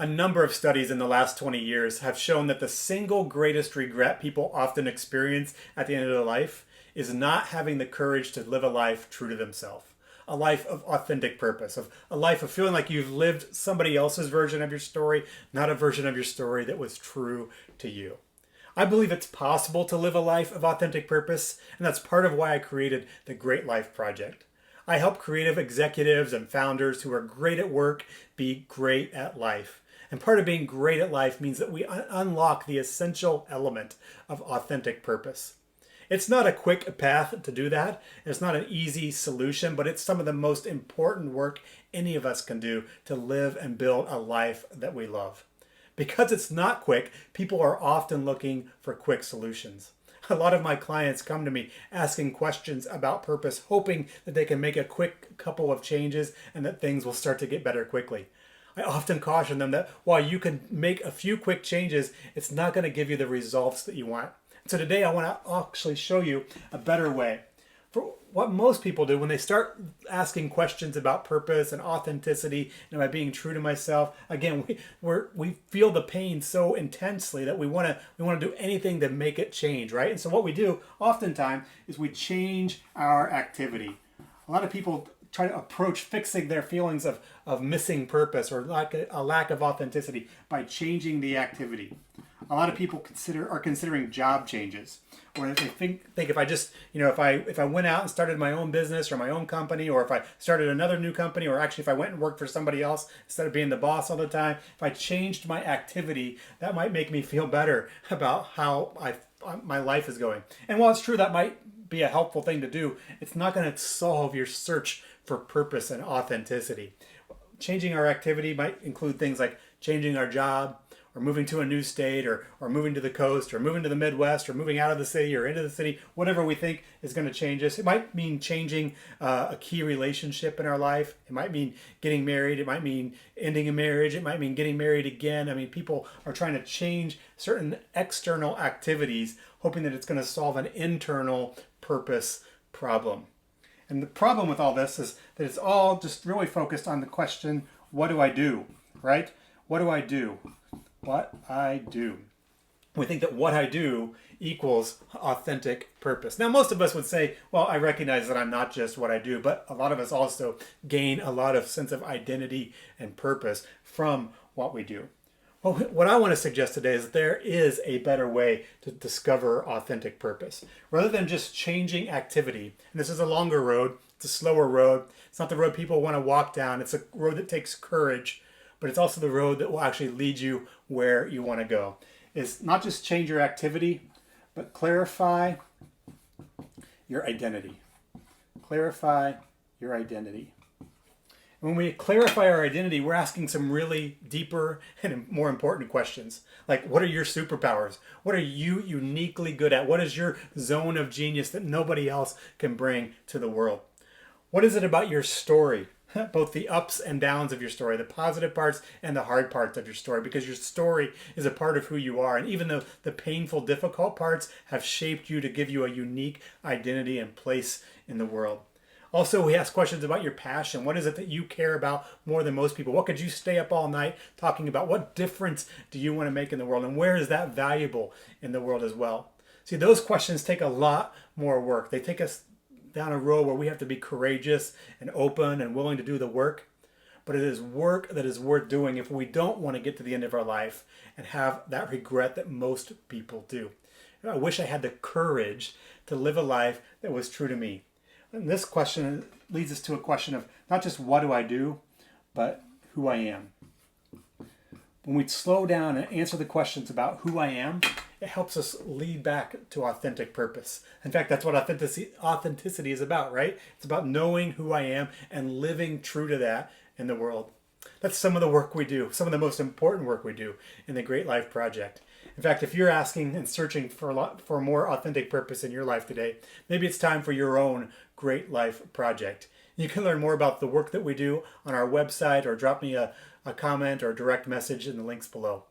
A number of studies in the last 20 years have shown that the single greatest regret people often experience at the end of their life is not having the courage to live a life true to themselves. A life of authentic purpose, of a life of feeling like you've lived somebody else's version of your story, not a version of your story that was true to you. I believe it's possible to live a life of authentic purpose, and that's part of why I created the Great Life Project. I help creative executives and founders who are great at work be great at life. And part of being great at life means that we unlock the essential element of authentic purpose. It's not a quick path to do that. It's not an easy solution, but it's some of the most important work any of us can do to live and build a life that we love. Because it's not quick, people are often looking for quick solutions. A lot of my clients come to me asking questions about purpose, hoping that they can make a quick couple of changes and that things will start to get better quickly. I often caution them that while you can make a few quick changes, it's not going to give you the results that you want. So today I want to actually show you a better way. For what most people do when they start asking questions about purpose and authenticity and am I being true to myself, again, we feel the pain so intensely that we want to do anything to make it change, right? And so what we do oftentimes is we change our activity. A lot of people try to approach fixing their feelings of missing purpose or a lack of authenticity by changing the activity. A lot of people are considering job changes, or they think if I just, if I went out and started my own business or my own company, or if I started another new company, or actually if I went and worked for somebody else instead of being the boss all the time, if I changed my activity, that might make me feel better about how my life is going. And while it's true that might be a helpful thing to do, it's not going to solve your search for purpose and authenticity. Changing our activity might include things like changing our job, or moving to a new state, or moving to the coast, or moving to the Midwest, or moving out of the city or into the city, whatever we think is going to change us. It might mean changing a key relationship in our life. It might mean getting married. It might mean ending a marriage. It might mean getting married again. I mean, people are trying to change certain external activities, hoping that it's going to solve an internal purpose problem. And the problem with all this is that it's all just really focused on the question, what do I do, right? What do I do? What I do. We think that what I do equals authentic purpose. Now, most of us would say, well, I recognize that I'm not just what I do, but a lot of us also gain a lot of sense of identity and purpose from what we do. Well, what I want to suggest today is that there is a better way to discover authentic purpose. Rather than just changing activity, and this is a longer road, it's a slower road, it's not the road people want to walk down, it's a road that takes courage, but it's also the road that will actually lead you where you want to go. Is not just change your activity, but clarify your identity. Clarify your identity. When we clarify our identity, we're asking some really deeper and more important questions. Like, what are your superpowers? What are you uniquely good at? What is your zone of genius that nobody else can bring to the world? What is it about your story? Both the ups and downs of your story, the positive parts and the hard parts of your story, because your story is a part of who you are. And even though the painful, difficult parts have shaped you to give you a unique identity and place in the world. Also, we ask questions about your passion. What is it that you care about more than most people? What could you stay up all night talking about? What difference do you want to make in the world? And where is that valuable in the world as well? See, those questions take a lot more work. They take us down a road where we have to be courageous and open and willing to do the work. But it is work that is worth doing if we don't want to get to the end of our life and have that regret that most people do. I wish I had the courage to live a life that was true to me. And this question leads us to a question of not just what do I do, but who I am. When we slow down and answer the questions about who I am, it helps us lead back to authentic purpose. In fact, that's what authenticity is about, right? It's about knowing who I am and living true to that in the world. That's some of the work we do, some of the most important work we do in the Great Life Project. In fact, if you're asking and searching for more authentic purpose in your life today, maybe it's time for your own Great Life Project. You can learn more about the work that we do on our website or drop me a comment or a direct message in the links below.